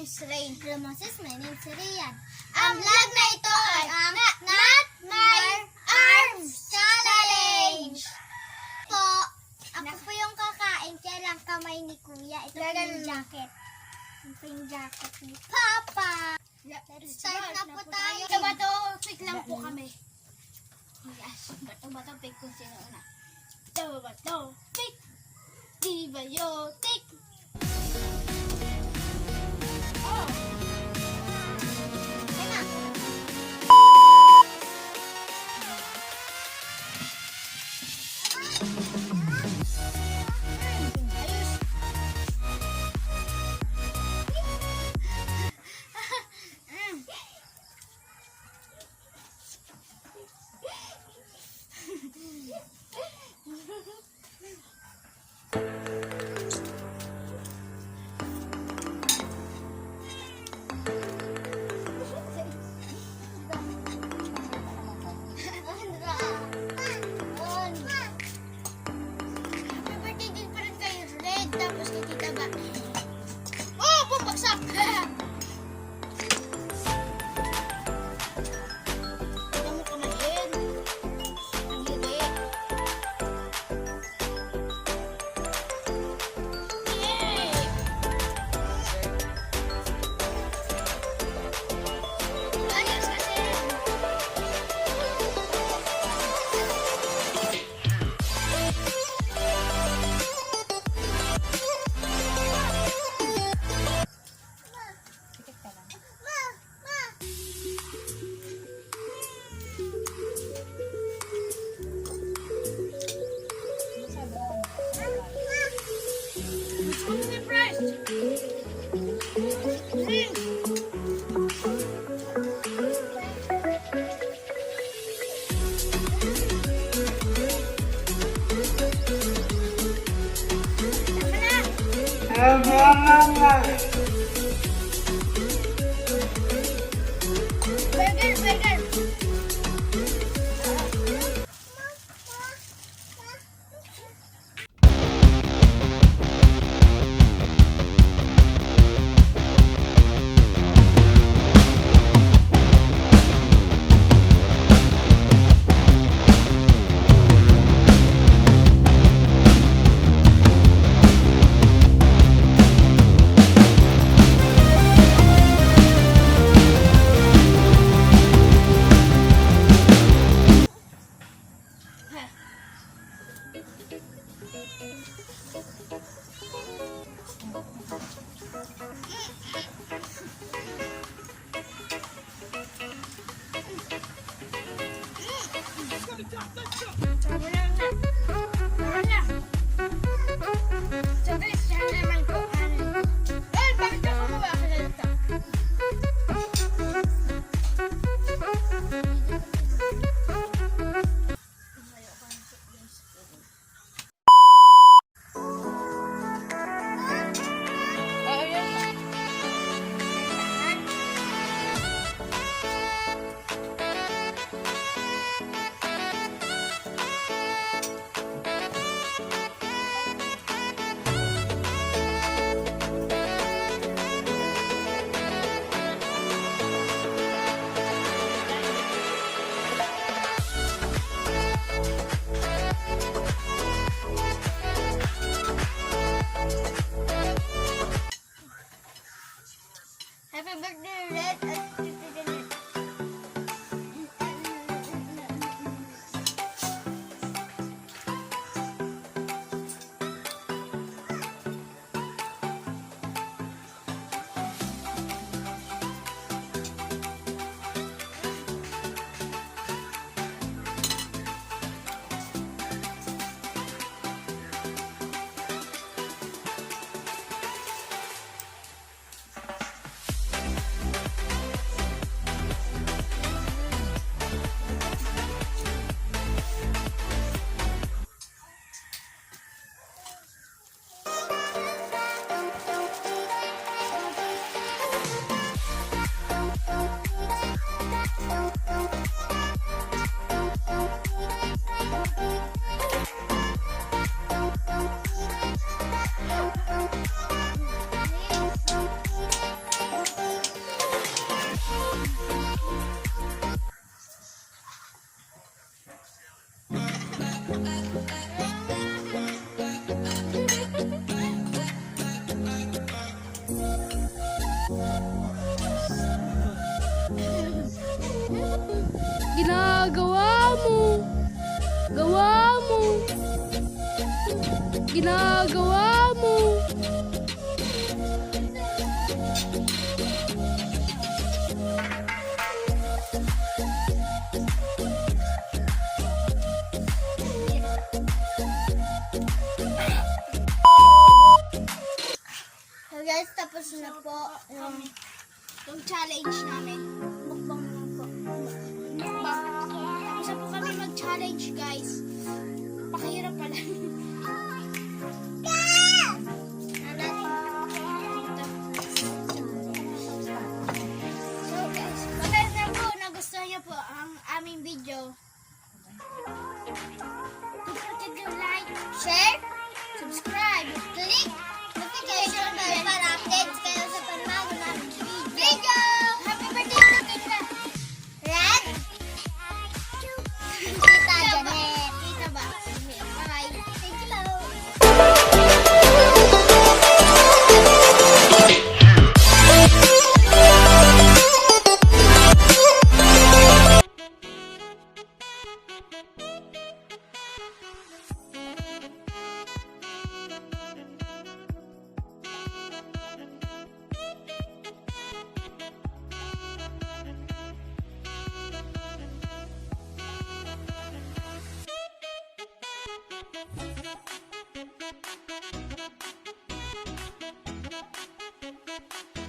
is Rain. Hello Moses, my name is Rian. Ang vlog na ito ay ang Not My Arms Challenge. Po, ako po yung kakain, kaya lang kamay ni Kuya. Ito po yung jacket. Ito po yung jacket ni Papa. Let's start na po tayo. Bato, pick lang po kami. Yes, bato, pick kung sino una. Bato, pick. Di ba yo, pick. Oh. Kaya na. Ayos. Tapos kay Tita Ba. Oh, bumagsak! Ito mo kumain. Ang hindi. Yay! Ayos kasi. Burger! So guys, yan naman ko. Ay, bakit ako mawakalalata? Happy birthday, Red! Ginagawa mo. Gawa mo. Ginagawa mo. So guys, tapos na po Yung challenge namin. Mukbang naman po. Mukbang. Tapos na po kami mag-challenge, guys. Pakihirap pala. So guys, pag na po nagustuhan niyo po ang aming video, don't forget to like, share, subscribe, click notification bell para updates kayo sa panabago namin video. happy birthday to Tita! Red, Tita Janet. Tita ba? Bye! Thank you po.